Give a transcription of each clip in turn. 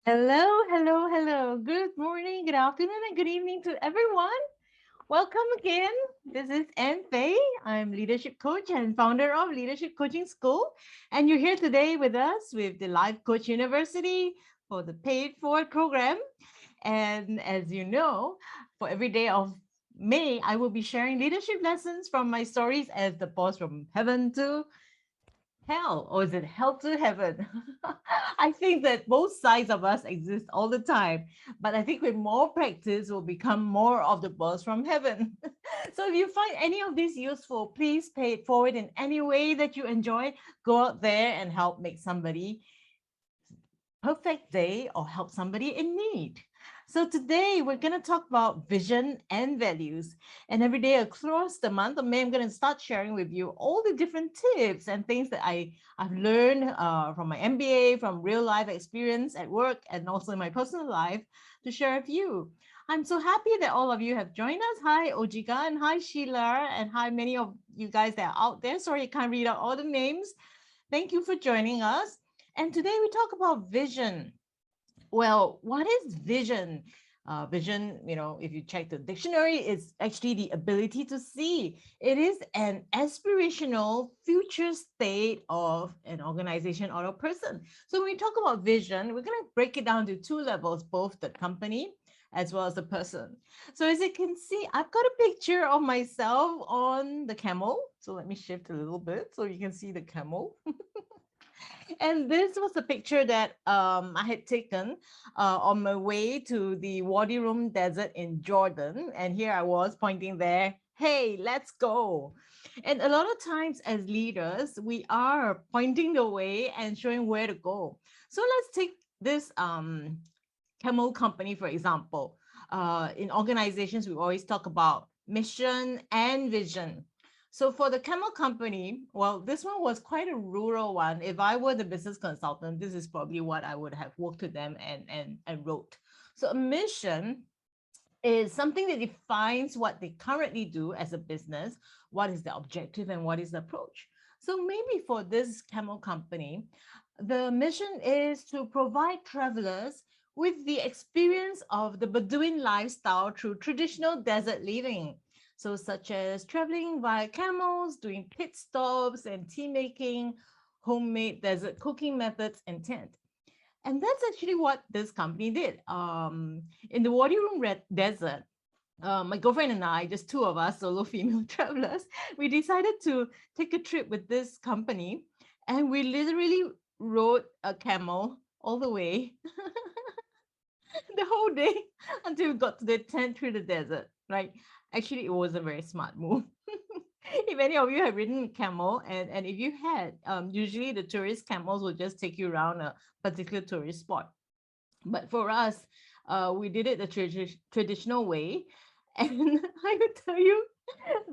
Hello, hello, hello. Good morning, good afternoon, and good evening to everyone. Welcome again. This is Anne Phey. I'm leadership coach and founder of Leadership Coaching School. And you're here today with us with the Life Coach University for the Paid Forward program. And as you know, for every day of May, I will be sharing leadership lessons from my stories as the boss from heaven to hell, or is it hell to heaven? I think that both sides of us exist all the time, but I think with more practice we'll become more of the boss from heaven. So if you find any of this useful, please pay it forward in any way that you enjoy. Go out there and help make somebody perfect day or help somebody in need. So today we're going to talk about vision and values. And every day across the month of May, I'm going to start sharing with you all the different tips and things that I've learned from my MBA, from real life experience at work, and also in my personal life to share with you. I'm so happy that all of you have joined us. Hi, Ojika, and hi, Sheila, and hi, many of you guys that are out there. Sorry, I can't read out all the names. Thank you for joining us. And today we talk about vision. Well, what is vision? Vision, if you check the dictionary, it's actually the ability to see. It is an aspirational future state of an organization or a person. So when we talk about vision, we're going to break it down to two levels, both the company as well as the person. So as you can see, I've got a picture of myself on the camel. So let me shift a little bit so you can see the camel. And this was a picture that I had taken on my way to the Wadi Rum Desert in Jordan. And here I was pointing there, hey, let's go. And a lot of times as leaders, we are pointing the way and showing where to go. So let's take this Camel Company, for example. In organizations, we always talk about mission and vision. So for the Camel Company, well, this one was quite a rural one. If I were the business consultant, this is probably what I would have worked to them and wrote. So a mission is something that defines what they currently do as a business, what is the objective and what is the approach. So maybe for this Camel Company, the mission is to provide travelers with the experience of the Bedouin lifestyle through traditional desert living. So such as traveling via camels, doing pit stops and tea making, homemade desert cooking methods and tent. And that's actually what this company did. In the Wadi Rum Desert, my girlfriend and I, just two of us, solo female travelers, we decided to take a trip with this company, and we literally rode a camel all the way the whole day until we got to the tent through the desert. Right? Actually, it was a very smart move. If any of you have ridden camel, and if you had, usually the tourist camels will just take you around a particular tourist spot. But for us, we did it the traditional way. And I would tell you,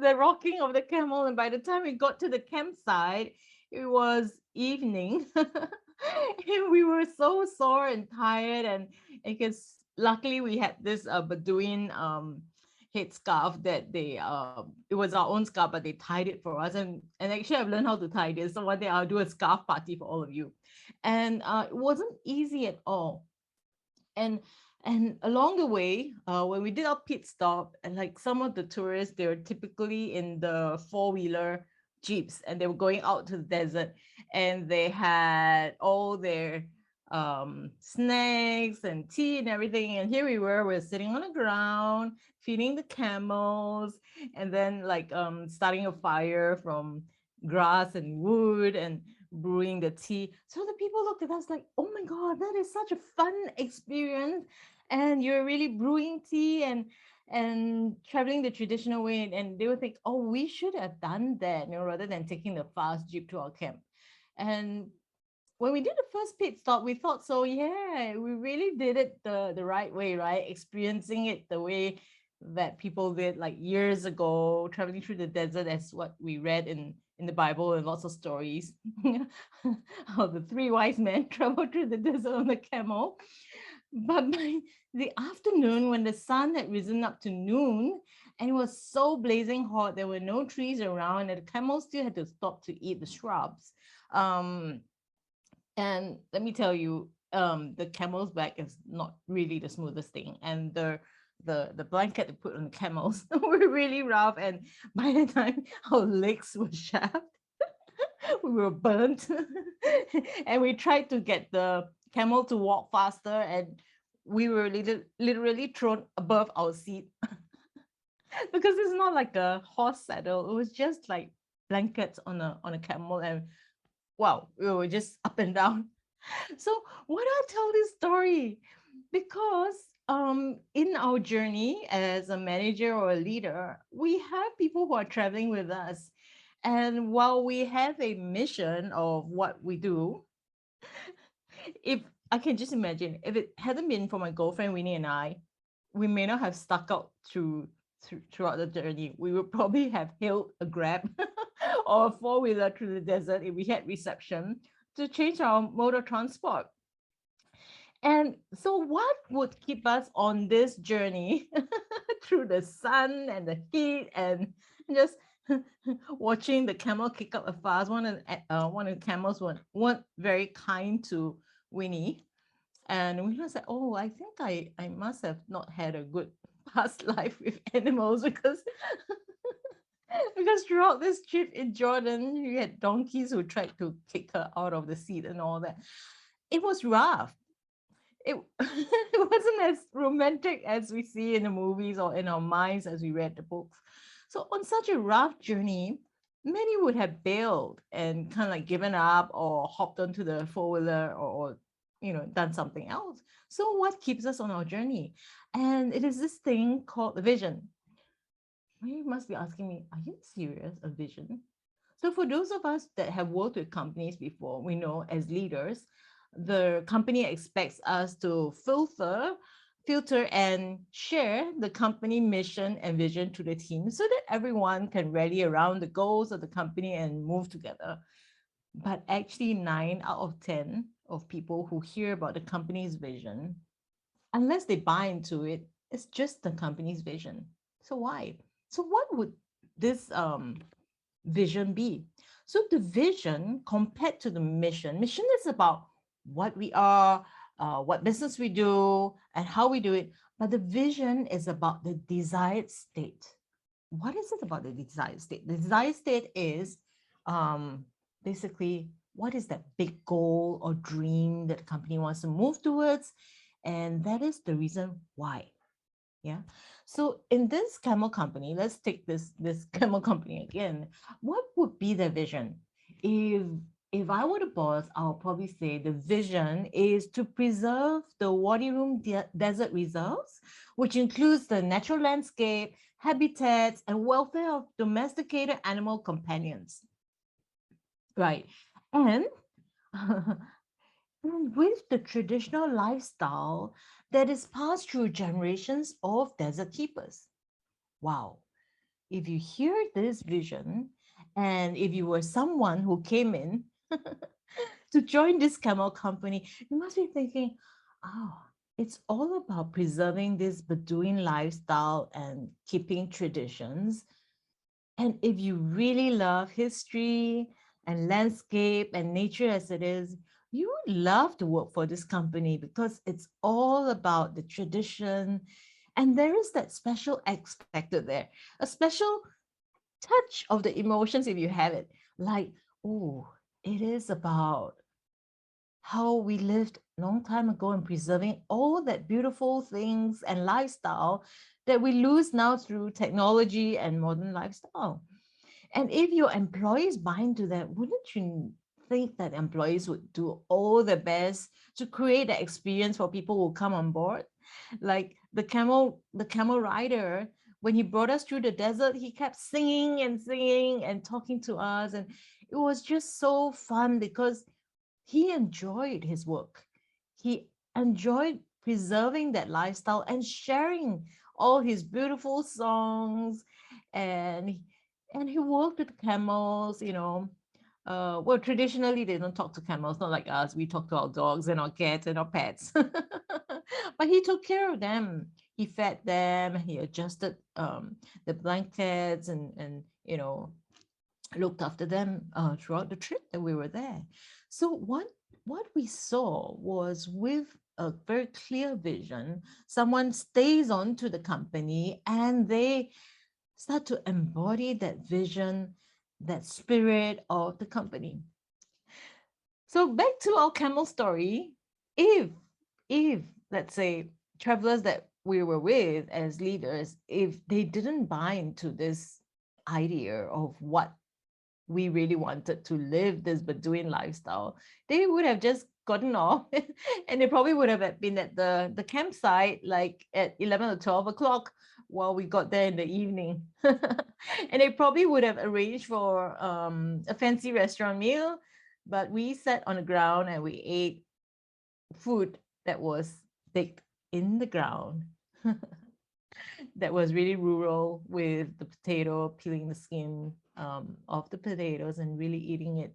the rocking of the camel, and by the time we got to the campsite, it was evening. And we were so sore and tired, and because luckily we had this Bedouin headscarf that it was our own scarf, but they tied it for us. And actually I've learned how to tie this. So one day I'll do a scarf party for all of you. And it wasn't easy at all. And and along the way, when we did our pit stop, and like some of the tourists, they were typically in the four-wheeler jeeps, and they were going out to the desert, and they had all their snacks and tea and everything. And here we're sitting on the ground, feeding the camels, and then like starting a fire from grass and wood and brewing the tea. So the people looked at us like, oh my God, that is such a fun experience. And you're really brewing tea and traveling the traditional way. And they would think, oh, we should have done that, rather than taking the fast jeep to our camp. And when we did the first pit stop, we thought, so yeah, we really did it the right way, right? Experiencing it the way that people did like years ago, traveling through the desert, as what we read in the Bible and lots of stories. How the three wise men traveled through the desert on the camel. But by the afternoon, when the sun had risen up to noon and it was so blazing hot, there were no trees around, and the camels still had to stop to eat the shrubs. And let me tell you, the camel's back is not really the smoothest thing, and the blanket they put on the camels were really rough, and by the time our legs were sharp, we were burnt. And we tried to get the camel to walk faster, and we were literally thrown above our seat because it's not like a horse saddle. It was just like blankets on a camel, and wow, we were just up and down. So why do I tell this story? Because in our journey as a manager or a leader, we have people who are traveling with us. And while we have a mission of what we do, if I can just imagine, if it hadn't been for my girlfriend Winnie and I, we may not have stuck out throughout the journey. We would probably have hailed a grab or a four-wheeler through the desert if we had reception to change our mode of transport. And so, what would keep us on this journey through the sun and the heat and just watching the camel kick up a fuss? One of the camels weren't very kind to Winnie, and we was like, oh, I think I must have not had a good past life with animals because throughout this trip in Jordan, we had donkeys who tried to kick her out of the seat and all that. It was rough. It, it wasn't as romantic as we see in the movies or in our minds as we read the books. So on such a rough journey, many would have bailed and kind of like given up or hopped onto the four-wheeler or done something else. So what keeps us on our journey? And it is this thing called the vision. You must be asking me, are you serious? A vision? So for those of us that have worked with companies before, we know as leaders, the company expects us to filter and share the company mission and vision to the team so that everyone can rally around the goals of the company and move together. But actually, 9 out of 10 of people who hear about the company's vision, unless they buy into it, it's just the company's vision. So why? So what would this vision be? So the vision compared to the mission is about what we are, what business we do, and how we do it. But the vision is about the desired state. What is it about the desired state? The desired state is basically what is that big goal or dream that the company wants to move towards, and that is the reason why. Yeah. So in this Camel Company, let's take this Camel Company again. What would be the vision? If if I were the boss, I'll probably say the vision is to preserve the Wadi Rum Desert Reserves, which includes the natural landscape, habitats, and welfare of domesticated animal companions. Right. And and with the traditional lifestyle that is passed through generations of desert keepers. Wow. If you hear this vision, and if you were someone who came in to join this Camel Company, you must be thinking, oh, it's all about preserving this Bedouin lifestyle and keeping traditions. And if you really love history and landscape and nature as it is, you would love to work for this company because it's all about the tradition. And there is that special X factor there, a special touch of the emotions if you have it. Like, oh, it is about how we lived a long time ago and preserving all that beautiful things and lifestyle that we lose now through technology and modern lifestyle. And if your employees buy into that, wouldn't you think that employees would do all their best to create the experience for people who come on board? Like the camel rider, when he brought us through the desert, he kept singing and talking to us. And it was just so fun because he enjoyed his work. He enjoyed preserving that lifestyle and sharing all his beautiful songs. And and he worked with camels, well, traditionally they don't talk to camels, not like us. We talk to our dogs and our cats and our pets. But he took care of them. He fed them, he adjusted the blankets and looked after them throughout the trip that we were there. So what what we saw was with a very clear vision, someone stays on to the company and they start to embody that vision, that spirit of the company. So back to our camel story. If if let's say travelers that we were with as leaders, if they didn't buy into this idea of what we really wanted to live this Bedouin lifestyle, they would have just gotten off and they probably would have been at the campsite like at 11 or 12 o'clock while we got there in the evening. And they probably would have arranged for a fancy restaurant meal, but we sat on the ground and we ate food that was baked in the ground. That was really rural, with the potato, peeling the skin off the potatoes and really eating it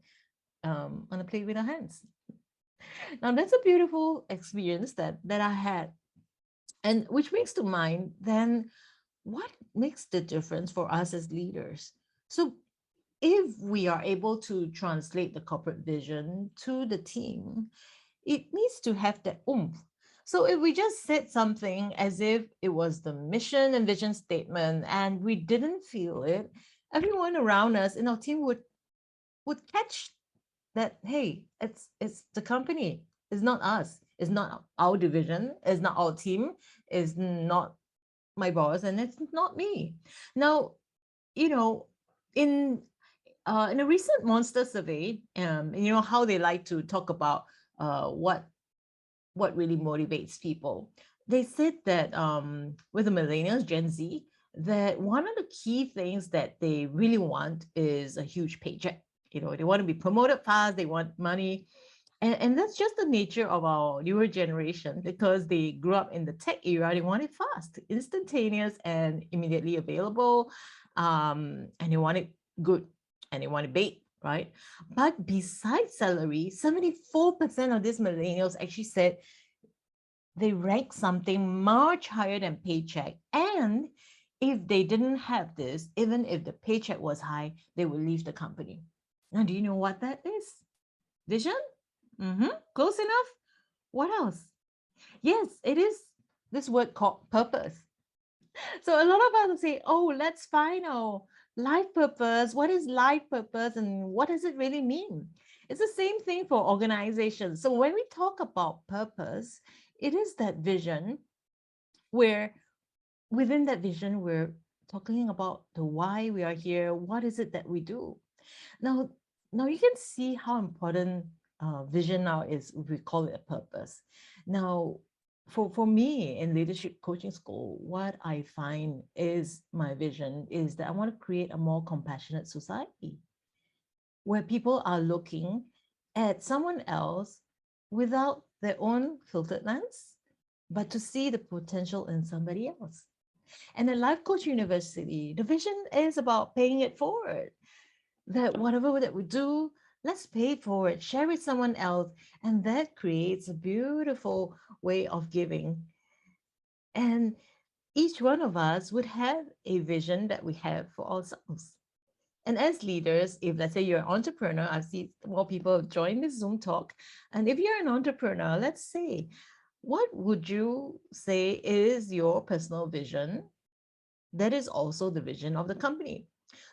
on a plate with our hands. Now that's a beautiful experience that I had, and which brings to mind then what makes the difference for us as leaders. So if we are able to translate the corporate vision to the team, it needs to have that oomph. So if we just said something as if it was the mission and vision statement and we didn't feel it, everyone around us in our team would catch that, hey, it's the company, it's not us, it's not our division, it's not our team, it's not my boss, and it's not me. Now, you know, in in a recent Monster survey, you know how they like to talk about what really motivates people. They said that with the millennials, Gen Z, that one of the key things that they really want is a huge paycheck. You know, they want to be promoted fast, they want money. And that's just the nature of our newer generation because they grew up in the tech era. They want it fast, instantaneous, and immediately available. And they want it good and they want it big, right? But besides salary, 74% of these millennials actually said they rank something much higher than paycheck. And if they didn't have this, even if the paycheck was high, they would leave the company. Now, do you know what that is? Vision? Close enough. What else? Yes, it is this word called purpose. So a lot of us will say, oh, let's find our life purpose. What is life purpose and what does it really mean? It's the same thing for organizations. So when we talk about purpose, it is that vision where within that vision, we're talking about the why we are here. What is it that we do? Now, now you can see how important vision now is. We call it a purpose. Now, for me in leadership coaching school, what I find is my vision is that I want to create a more compassionate society where people are looking at someone else without their own filtered lens, but to see the potential in somebody else. And at Life Coach University, the vision is about paying it forward. That whatever that we do, let's pay it forward, share with someone else. And that creates a beautiful way of giving. And each one of us would have a vision that we have for ourselves. And as leaders, if let's say you're an entrepreneur, I've seen more people join this Zoom talk. And if you're an entrepreneur, let's say, what would you say is your personal vision that is also the vision of the company?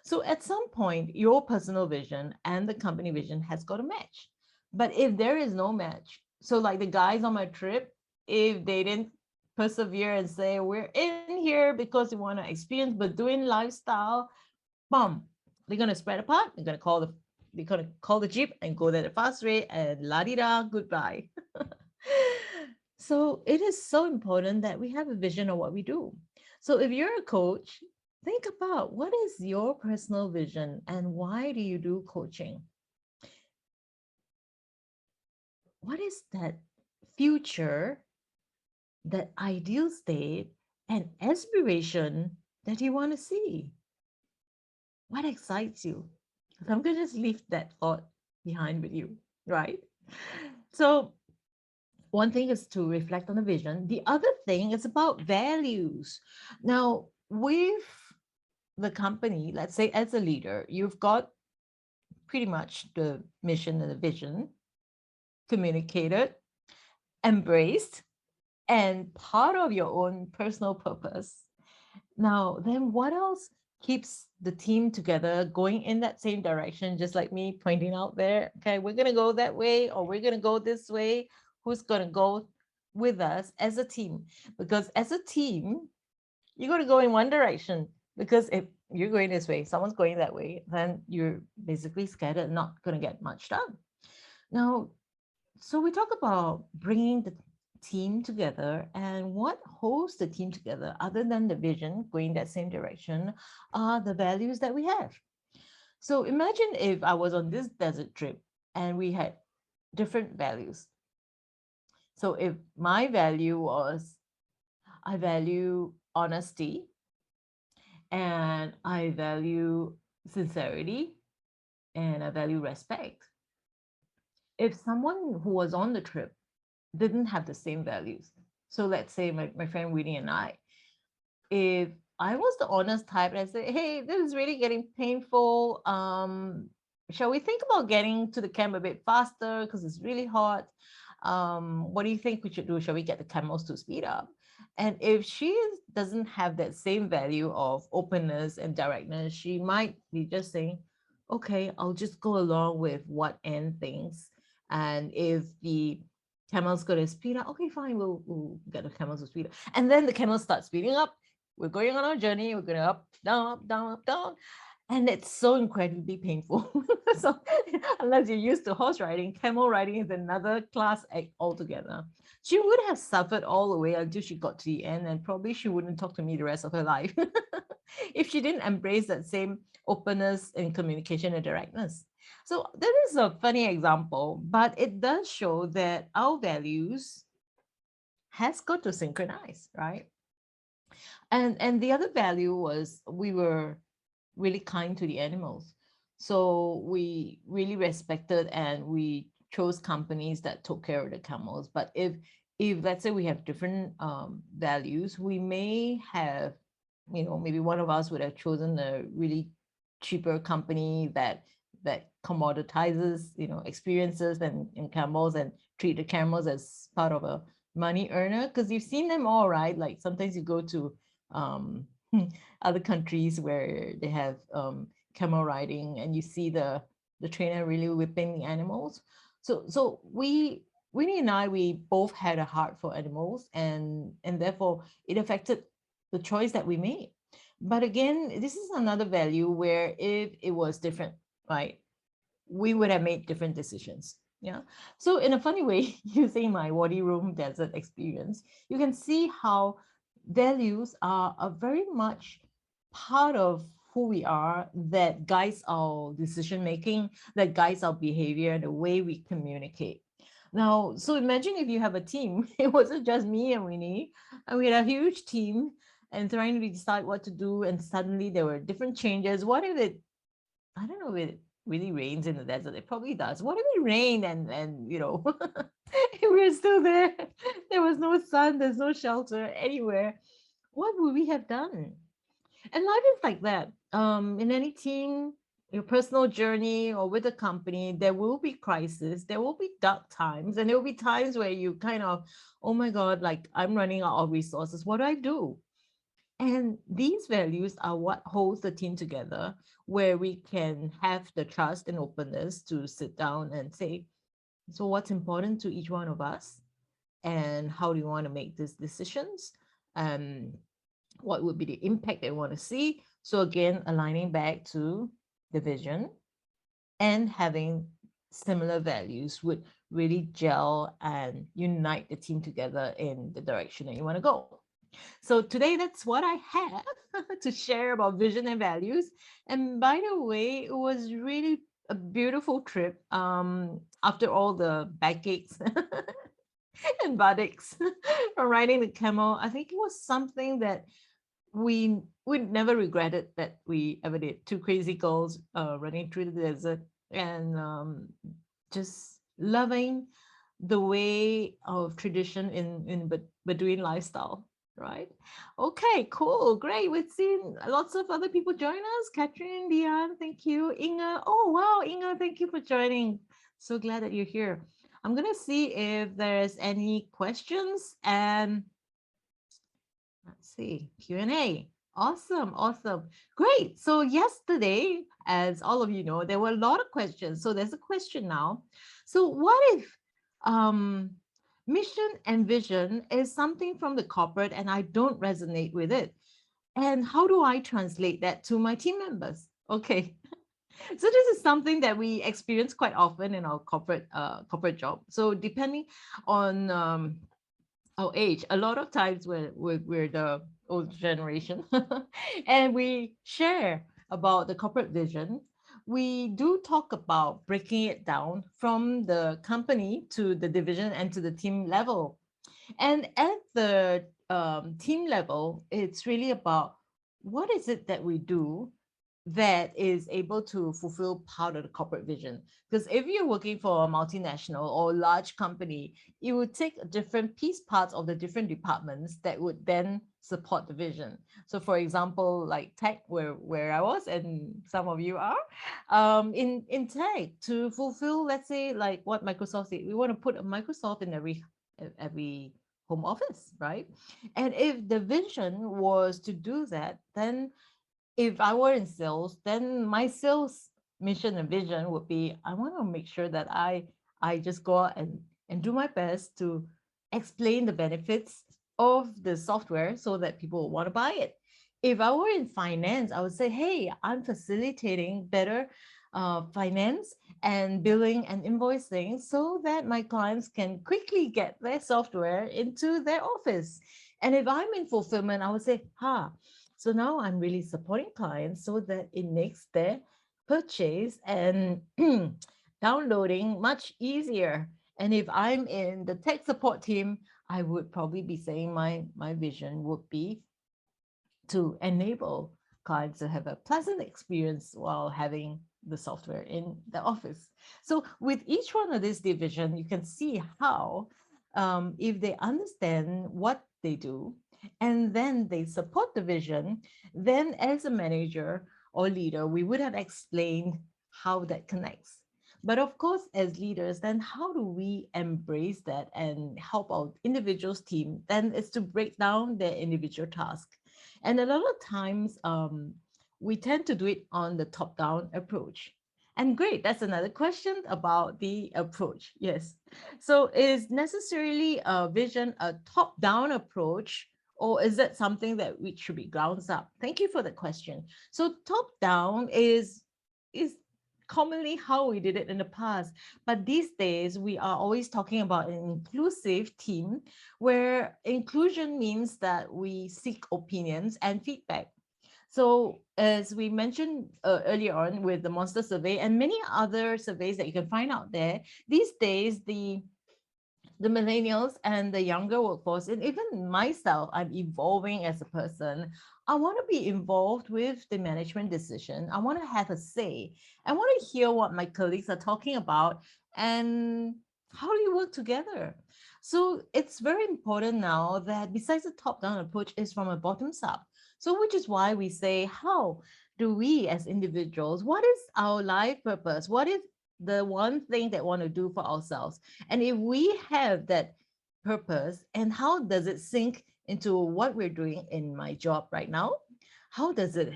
So at some point, your personal vision and the company vision has got to match. But if there is no match, so like the guys on my trip, if they didn't persevere and say, we're in here because we want to experience Bedouin lifestyle, boom, they're going to spread apart. They're going to call the jeep and go there at a fast rate and la di da, goodbye. So it is so important that we have a vision of what we do. So if you're a coach, think about what is your personal vision and why do you do coaching? What is that future, that ideal state and aspiration that you want to see? What excites you? So I'm going to just leave that thought behind with you, right? So one thing is to reflect on the vision. The other thing is about values. Now, with the company, let's say as a leader, you've got pretty much the mission and the vision. communicated, embraced, and part of your own personal purpose. Now, then what else keeps the team together going in that same direction, just like me pointing out there? Okay, we're going to go that way or we're going to go this way. Who's going to go with us as a team? Because as a team, you're going to go in one direction. Because if you're going this way, someone's going that way, then you're basically scattered, not going to get much done. Now, so we talk about bringing the team together, and what holds the team together other than the vision going that same direction are the values that we have. So imagine if I was on this desert trip and we had different values. So if my value was I value honesty and I value sincerity and I value respect. If someone who was on the trip didn't have the same values. So let's say my friend Winnie and I, if I was the honest type and I say, hey, this is really getting painful. Shall we think about getting to the camp a bit faster because it's really hot? What do you think we should do? Shall we get the camels to speed up? And if doesn't have that same value of openness and directness, she might be just saying, okay, I'll just go along with what Anne thinks. And if the camels going to speed up, okay, fine, we'll get the camels to speed up. And then the camels start speeding up. We're going on our journey. We're going up, down, up, down, up, down. And it's so incredibly painful. So unless you're used to horse riding, camel riding is another class act altogether. She would have suffered all the way until she got to the end, and probably she wouldn't talk to me the rest of her life if she didn't embrace that same openness and communication and directness. So that is a funny example, but it does show that our values has got to synchronize, right? And the other value was we were really kind to the animals. So we really respected and we chose companies that took care of the camels. But if let's say we have different values, we may have, maybe one of us would have chosen a really cheaper company that commoditizes, experiences and camels and treat the camels as part of a money earner. Because you've seen them all, right? Like sometimes you go to other countries where they have camel riding and you see the trainer really whipping the animals. So Winnie and I, we both had a heart for animals, and therefore it affected the choice that we made. But again, this is another value where if it was different, right, we would have made different decisions. Yeah. So in a funny way, using my Wadi Room desert experience, you can see how values are very much part of who we are, that guides our decision making, that guides our behavior, the way we communicate. Now, so imagine if you have a team, it wasn't just me and Winnie, and we had a huge team and trying to decide what to do, and suddenly there were different changes. What if it, I don't know if it really rains in the desert? It probably does. What if it rained and we're still there? There was no sun, there's no shelter anywhere. What would we have done? And life is like that. In any team, your personal journey or with a company, there will be crisis, there will be dark times, and there will be times where you kind of, oh my God, like I'm running out of resources. What do I do? And these values are what holds the team together, where we can have the trust and openness to sit down and say, so what's important to each one of us? And how do you want to make these decisions? What would be the impact they want to see? So again, aligning back to the vision and having similar values would really gel and unite the team together in the direction that you want to go. So today, that's what I have to share about vision and values. And by the way, it was really a beautiful trip. After all the backaches and buttocks from riding the camel, I think it was something that we never regretted that we ever did. Two crazy girls running through the desert and just loving the way of tradition in Bedouin lifestyle, right? Okay, cool, great. We've seen lots of other people join us. Catherine, Diane, thank you. Inga, oh wow, Inga, thank you for joining. So glad that you're here. I'm gonna see if there's any questions, and let's see, Q&A. Awesome, awesome. Great. So yesterday, as all of you know, there were a lot of questions. So there's a question now. So what if um mission and vision is something from the corporate and I don't resonate with it? And how do I translate that to my team members? Okay. So this is something that we experience quite often in our corporate job. So depending on our age, a lot of times we're the old generation and we share about the corporate vision. We do talk about breaking it down from the company to the division and to the team level. And at the team level, it's really about what is it that we do that is able to fulfill part of the corporate vision. Because if you're working for a multinational or large company, it would take different piece parts of the different departments that would then support the vision. So for example, like tech, where I was and some of you are, in tech, to fulfill, let's say, like what Microsoft said, we want to put a Microsoft in every home office, right? And if the vision was to do that, then if I were in sales, then my sales mission and vision would be I want to make sure that I just go out and do my best to explain the benefits of the software so that people want to buy it. If I were in finance, I would say, hey, I'm facilitating better finance and billing and invoicing so that my clients can quickly get their software into their office. And if I'm in fulfillment, I would say, so now I'm really supporting clients so that it makes their purchase and downloading much easier. And if I'm in the tech support team, I would probably be saying my vision would be to enable clients to have a pleasant experience while having the software in the office. So with each one of this division, you can see how if they understand what they do and then they support the vision, then as a manager or leader, we would have explained how that connects. But of course, as leaders, then how do we embrace that and help our individuals team? Then it's to break down their individual task. And a lot of times, we tend to do it on the top-down approach. And great, that's another question about the approach. Yes. So is necessarily a vision a top-down approach, or is that something that we should be grounds up? Thank you for the question. So top-down is commonly how we did it in the past. But these days, we are always talking about an inclusive team where inclusion means that we seek opinions and feedback. So as we mentioned earlier on with the Monster Survey and many other surveys that you can find out there, these days the millennials and the younger workforce, and even myself, I'm evolving as a person. I want to be involved with the management decision. I want to have a say. I want to hear what my colleagues are talking about and how do you work together. So it's very important now that besides the top-down approach is from a bottoms up. So which is why we say, how do we as individuals, what is our life purpose? What is the one thing that we want to do for ourselves? And if we have that purpose, and how does it sink into what we're doing in my job right now? How does it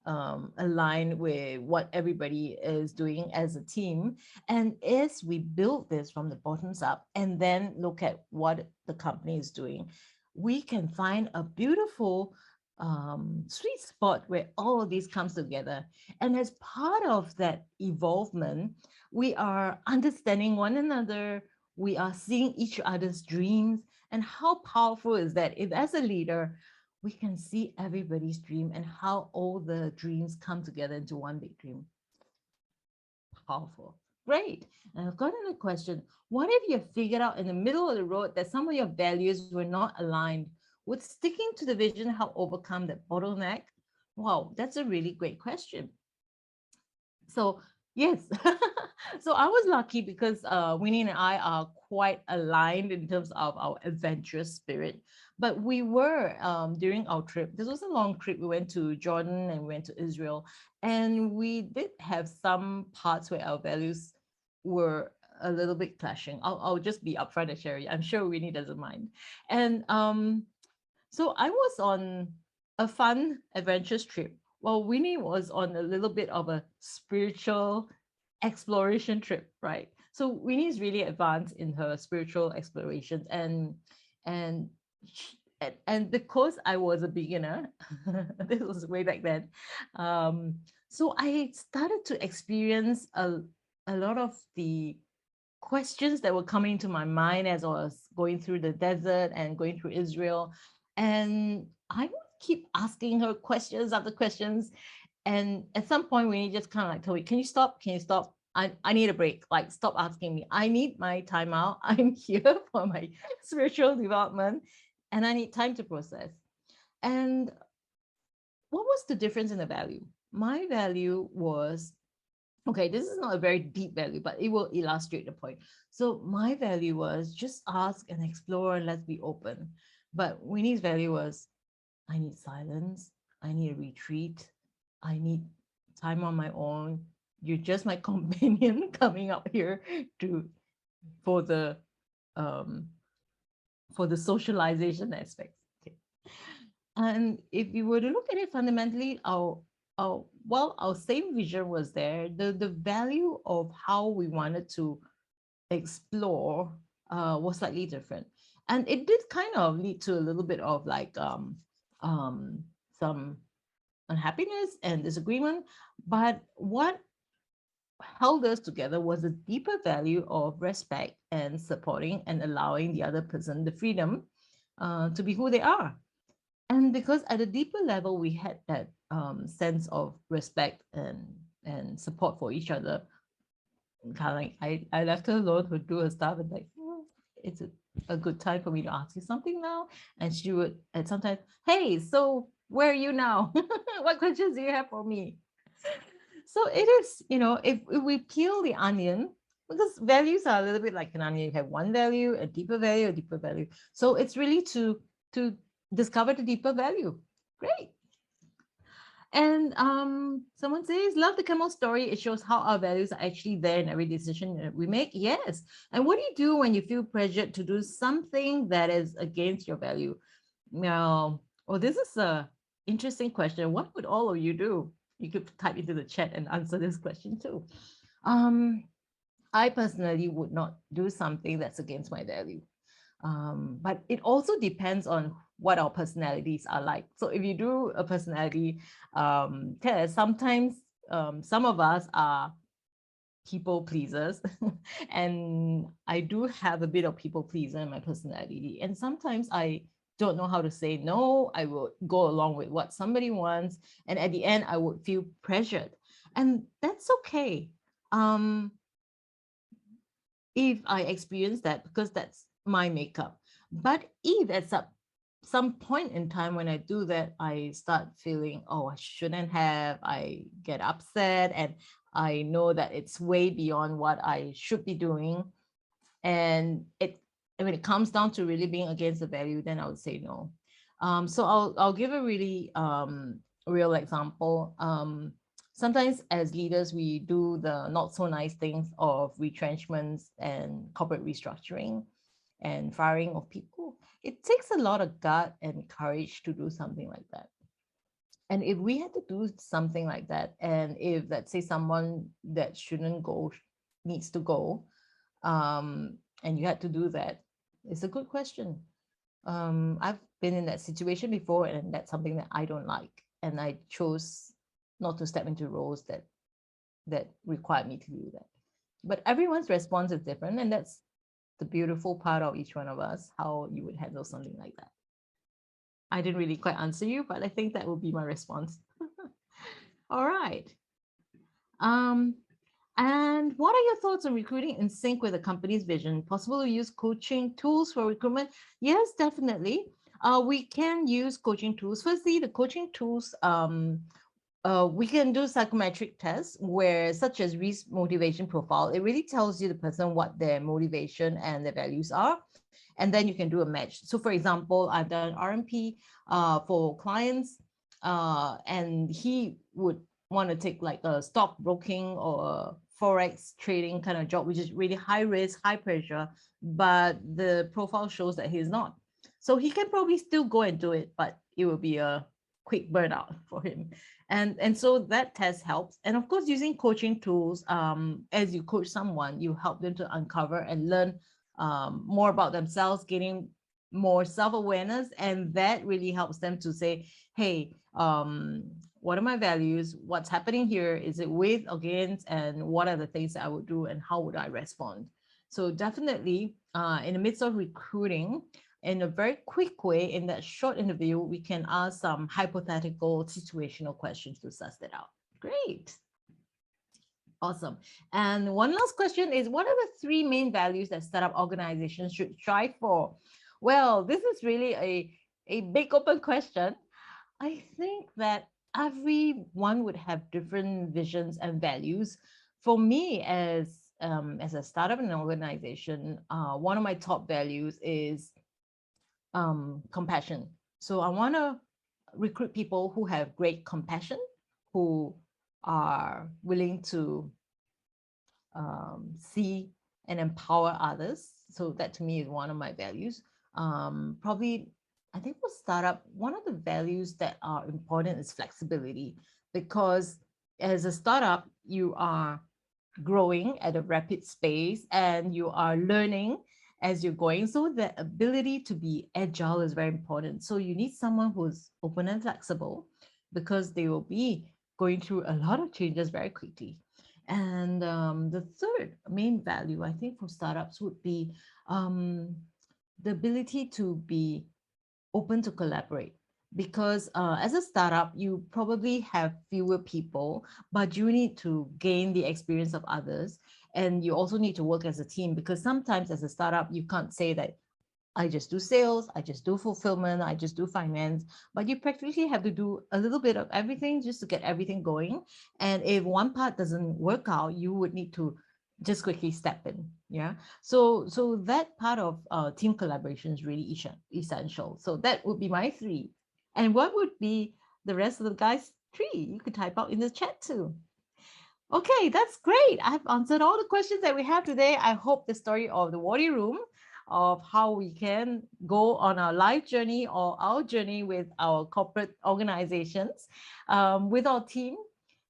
align with what everybody is doing as a team? And as we build this from the bottoms up and then look at what the company is doing, we can find a beautiful sweet spot where all of these comes together. And as part of that evolvement, we are understanding one another, we are seeing each other's dreams. And how powerful is that if as a leader we can see everybody's dream and how all the dreams come together into one big dream? Powerful. Great. And I've got another question. What if you figured out in the middle of the road that some of your values were not aligned? Would sticking to the vision help overcome that bottleneck? Wow, that's a really great question. So yes, so I was lucky because Winnie and I are quite aligned in terms of our adventurous spirit. But we were during our trip. This was a long trip. We went to Jordan and we went to Israel, and we did have some parts where our values were a little bit clashing. I'll just be upfront and share it. I'm sure Winnie doesn't mind. And so I was on a fun, adventurous trip, while Winnie was on a little bit of a spiritual exploration trip, right? So Winnie is really advanced in her spiritual explorations, and and because I was a beginner, this was way back then. So I started to experience a lot of the questions that were coming into my mind as I was going through the desert and going through Israel. And I would keep asking her questions after questions. And at some point, Winnie just kind of like told me, can you stop? Can you stop? I need a break. Like, stop asking me. I need my time out. I'm here for my spiritual development and I need time to process. And what was the difference in the value? My value was, okay, this is not a very deep value, but it will illustrate the point. So my value was just ask and explore and let's be open. But Winnie's value was, I need silence. I need a retreat. I need time on my own. You're just my companion coming up here to for the um for the socialization aspect. Okay. And if you were to look at it fundamentally, our same vision was there. The value of how we wanted to explore was slightly different. And it did kind of lead to a little bit of like some unhappiness and disagreement. But what held us together was a deeper value of respect and supporting and allowing the other person the freedom to be who they are. And because at a deeper level, we had that sense of respect and support for each other. Kind of like I left her alone to do her stuff and like, it's a good time for me to ask you something now. And she would, and sometimes, hey, so where are you now? What questions do you have for me? So it is, if we peel the onion, because values are a little bit like an onion. You have one value, a deeper value, a deeper value. So it's really to discover the deeper value. Great. And someone says, love the camel story. It shows how our values are actually there in every decision that we make. Yes. And what do you do when you feel pressured to do something that is against your value? Now, oh, this is a interesting question. What would all of you do? You could type into the chat and answer this question too. I personally would not do something that's against my value. But it also depends on what our personalities are like. So if you do a personality test, sometimes some of us are people pleasers and I do have a bit of people pleaser in my personality. And sometimes I don't know how to say no. I will go along with what somebody wants. And at the end, I would feel pressured. And that's okay. If I experience that, because that's my makeup. But if at some point in time when I do that, I start feeling, oh, I shouldn't have, I get upset and I know that it's way beyond what I should be doing. And when it comes down to really being against the value, then I would say no. So I'll give a really real example. Sometimes as leaders, we do the not so nice things of retrenchments and corporate restructuring and firing of people. It takes a lot of gut and courage to do something like that. And if we had to do something like that, and if, let's say, someone that shouldn't go needs to go, and you had to do that, it's a good question. I've been in that situation before, and that's something that I don't like. And I chose not to step into roles that required me to do that. But everyone's response is different, and that's the beautiful part of each one of us, how you would handle something like that. I didn't really quite answer you, but I think that will be my response. All right. And what are your thoughts on recruiting in sync with the company's vision? Possible to use coaching tools for recruitment? Yes, definitely. We can use coaching tools. Firstly, the coaching tools, we can do psychometric tests where, such as Reese motivation profile, it really tells you the person what their motivation and their values are. And then you can do a match. So for example, I've done RMP for clients, and he would want to take like a stockbroking or a forex trading kind of job, which is really high risk, high pressure, but the profile shows that he's not. So he can probably still go and do it, but it will be a quick burnout for him. And so that test helps. And of course, using coaching tools, as you coach someone, you help them to uncover and learn more about themselves, getting more self-awareness, and that really helps them to say, hey, what are my values, what's happening here, is it with, against, and what are the things that I would do and how would I respond. So definitely in the midst of recruiting, in a very quick way, in that short interview, we can ask some hypothetical situational questions to suss that out. Great. Awesome. And one last question is, what are the three main values that startup organizations should strive for? Well, this is really a big open question. I think that everyone would have different visions and values. For me, as a startup and an organization, one of my top values is compassion. So I want to recruit people who have great compassion, who are willing to see and empower others. So that to me is one of my values. Probably, I think for startup, one of the values that are important is flexibility, because as a startup, you are growing at a rapid pace and you are learning as you're going. So the ability to be agile is very important. So you need someone who's open and flexible, because they will be going through a lot of changes very quickly. And the third main value, I think, for startups would be the ability to be open to collaborate. Because as a startup, you probably have fewer people, but you need to gain the experience of others. And you also need to work as a team, because sometimes as a startup, you can't say that I just do sales, I just do fulfillment, I just do finance, but you practically have to do a little bit of everything just to get everything going. And if one part doesn't work out, you would need to just quickly step in. Yeah. So that part of team collaboration is really essential. So that would be my three. And what would be the rest of the guys' three? You could type out in the chat too. Okay, that's great. I've answered all the questions that we have today. I hope the story of the Warrior Room, of how we can go on our life journey or our journey with our corporate organizations, with our team,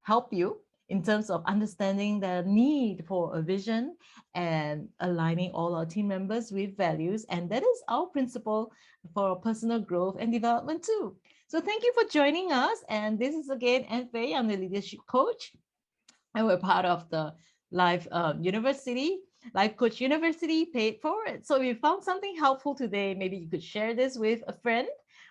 help you in terms of understanding the need for a vision and aligning all our team members with values. And that is our principle for personal growth and development too. So thank you for joining us. And this is again Anne Phey. I'm the leadership coach, and we're part of the Life University, Life Coach University, paid forward. So if you found something helpful today, maybe you could share this with a friend,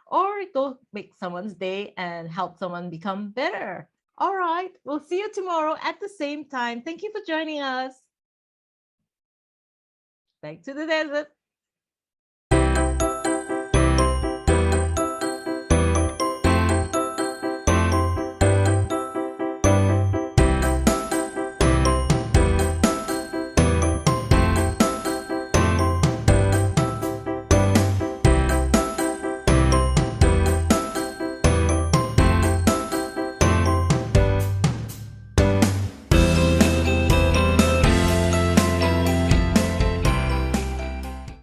or go make someone's day and help someone become better. All right, we'll see you tomorrow at the same time. Thank you for joining us. Back to the desert.